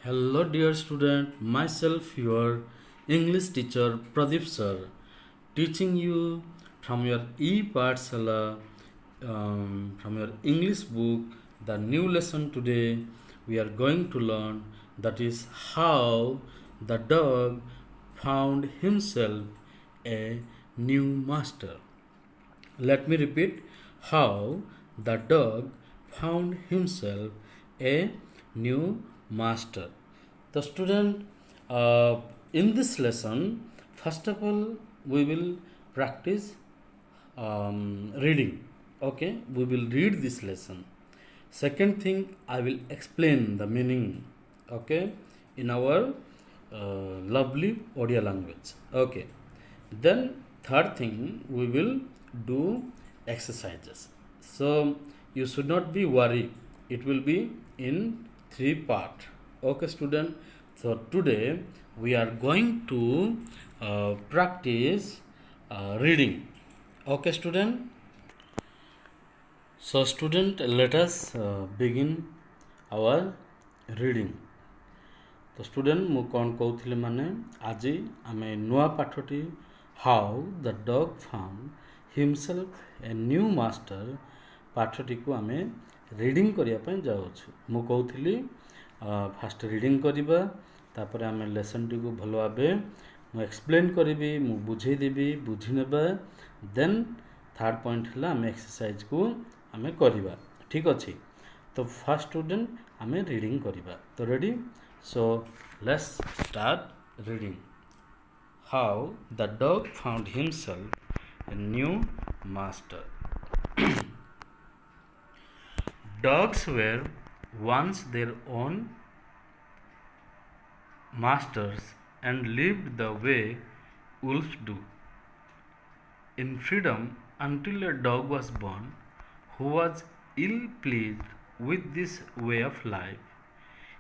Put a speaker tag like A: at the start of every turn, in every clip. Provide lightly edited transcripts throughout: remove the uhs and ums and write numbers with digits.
A: Hello dear student, myself your English teacher Pradeep sir, teaching you from your e-Pathshala, from your English book, the new lesson today we are going to learn, that is how the dog found himself a new master. Let me repeat, how the dog found himself a new master. The student, in this lesson, first of all, we will practice reading. Okay, we will read this lesson. Second thing, I will explain the meaning. Okay, in our lovely Odia language. Okay, then third thing, we will do exercises. So you should not be worried, it will be in three part. Okay student, so today we are going to practice reading. Okay student, so student, let us begin our reading. तो student मु कौन कहूली माने आज आम नुआ पाठटी how the dog found himself a new master पाठटी को आम रीडिंग करने जाऊँ। मु कहूली फास्ट रीडिंग करवा, तापर आम लेसन टी को भल भाव मु एक्सप्लेन करी, मु बुझेदेवी, बुझीनेबा, देन थर्ड पॉइंट है आम एक्सरसाइज को आम करवा। ठीक अच्छे, तो फर्स्ट स्टूडेंट आम रीडिंग करवा। तो ready, so let's start reading. How the dog found himself a new master. Dogs were once their own masters and lived the way wolves do, in freedom, until a dog was born who was ill pleased with this way of life.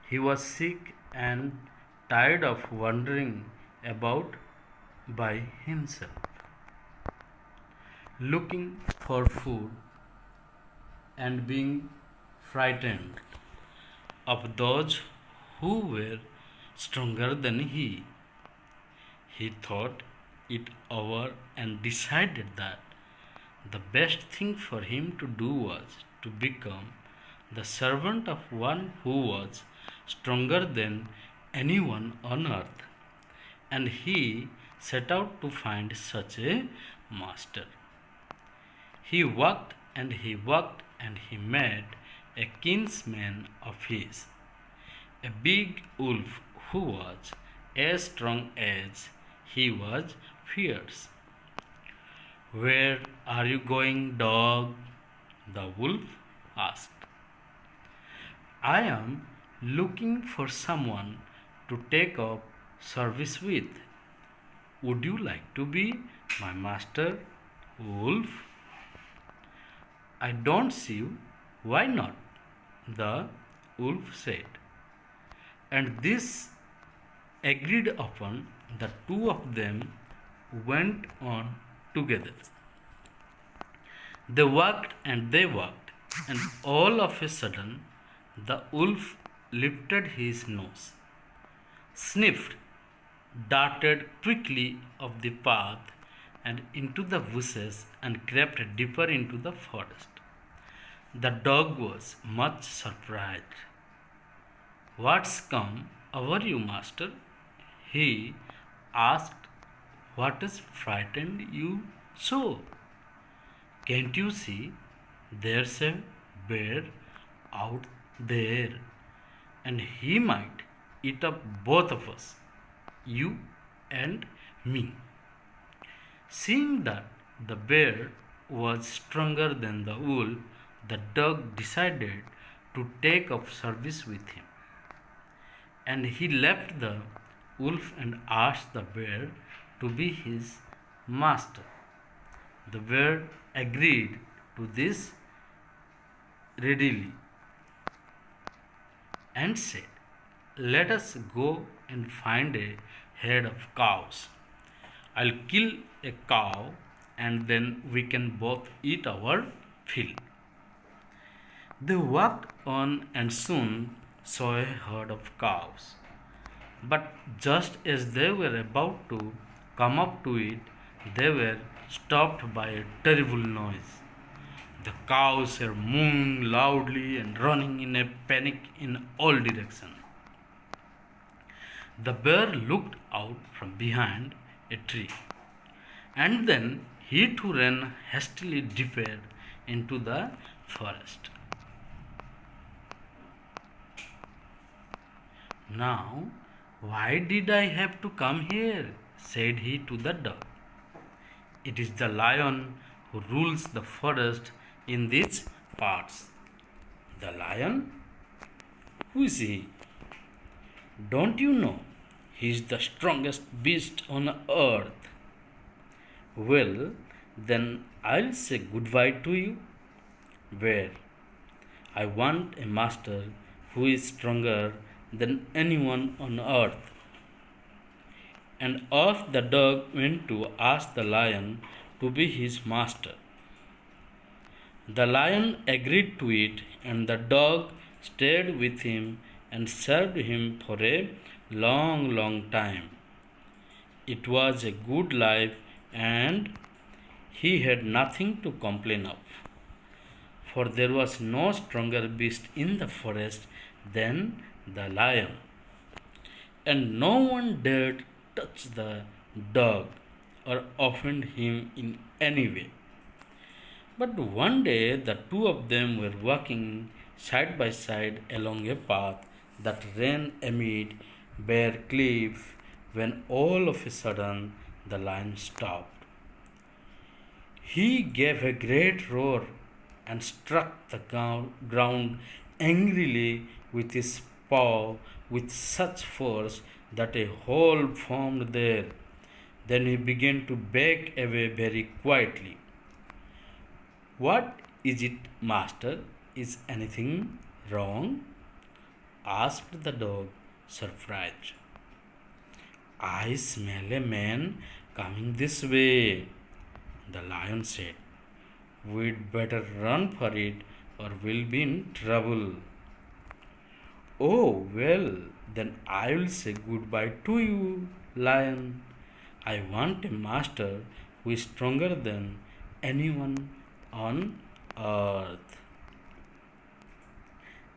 A: He was sick and tired of wandering about by himself, looking for food and being frightened of those who were stronger than he. He thought it over and decided that the best thing for him to do was to become the servant of one who was stronger than anyone on earth, and he set out to find such a master. He walked and he walked and he met a kinsman of his, a big wolf who was as strong as he was fierce. "Where are you going, dog?" the wolf asked. "I am looking for someone to take up service with. Would you like to be my master, wolf?" "I don't see why not," the wolf said. And this agreed upon, the two of them went on together. They walked and they walked, and all of a sudden the wolf lifted his nose, sniffed, darted quickly up the path and into the bushes, and crept deeper into the forest. The dog was much surprised. "What's come over you, master?" he asked. "What has frightened you so? Can't you see there's a bear out there, and he might eat up both of us, you and me?" Seeing that the bear was stronger than the wolf, the dog decided to take up service with him, and he left the wolf and asked the bear to be his master. The bear agreed to this readily and said, "Let us go and find a herd of cows. I'll kill a cow and then we can both eat our fill." They walked on and soon saw a herd of cows. But just as they were about to come up to it, they were stopped by a terrible noise. The cows were mooing loudly and running in a panic in all directions. The bear looked out from behind a tree, and then he too ran hastily deeper into the forest. Now, why did I have to come here? Said he to the dog. It is the lion who rules the forest in these parts. The lion? Who is he? Don't you know? He is the strongest beast on earth. Well, then I'll say goodbye to you. Where? I want a master who is stronger than anyone on earth. And off the dog went to ask the lion to be his master. The lion agreed to it, and the dog stayed with him and served him for a long, long time. It was a good life, and he had nothing to complain of, for there was no stronger beast in the forest than the lion, and no one dared touch the dog or offend him in any way. But one day the two of them were walking side by side along a path that ran amid bare cliffs when all of a sudden the lion stopped. He gave a great roar and struck the ground angrily with his paw with such force that a hole formed there. Then he began to back away very quietly. What is it, master? Is anything wrong? Asked the dog, surprised. I smell a man coming this way, the lion said. We'd better run for it or we'll be in trouble. Oh, well, then I will say goodbye to you, lion. I want a master who is stronger than anyone on earth.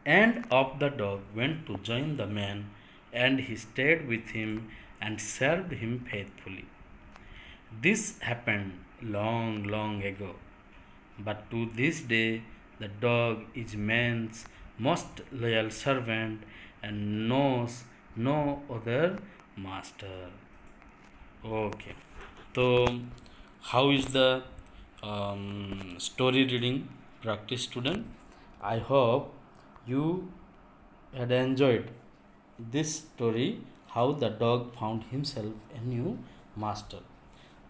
A: And off the dog went to join the man, and he stayed with him and served him faithfully. This happened long, long ago, but to this day the dog is man's most loyal servant and knows no other master. Okay, so how is the story reading practice, student? I hope you had enjoyed this story, how the dog found himself a new master.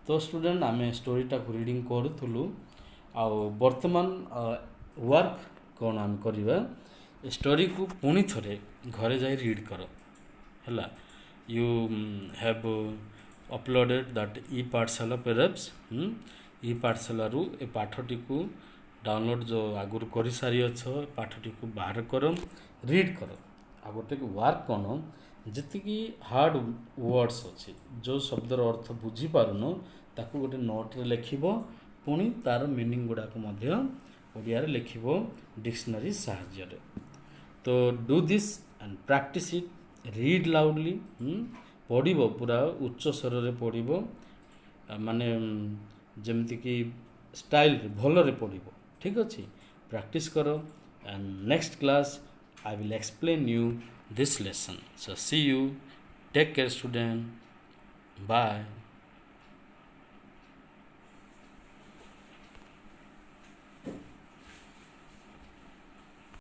A: तो student आम स्टोरीटा reading करूँ आउ बर्तमान work कौन आम करवा story को पुणी थे घरे जा रीड कर है यू हैव अपलोडेड दैट ई पाठशाला पेरेप्स ई पाठशाला ए पाठटी को डाउनलोड जो आगुरी कर सारी अछ पाठटी को बाहर कर रीड कर आ गोटे वर्क कौन जी हार्ड वर्ड्स अच्छे जो शब्दर अर्थ बुझी पारुन ताकू गोटे नोट्रे लिखब पुणी तार मीनिंग गुड़ाक ओडिया लिखब डिक्शनरी साहाय्य तो do this and practice it read loudly पढ़ पूरा उच्च स्वर रे पढ़ माने जमती कि स्टाइल भल रे पढ़ ठीक अच्छे प्रैक्टिस कर and next class I will explain you this lesson. So see you. Take care, student. Bye.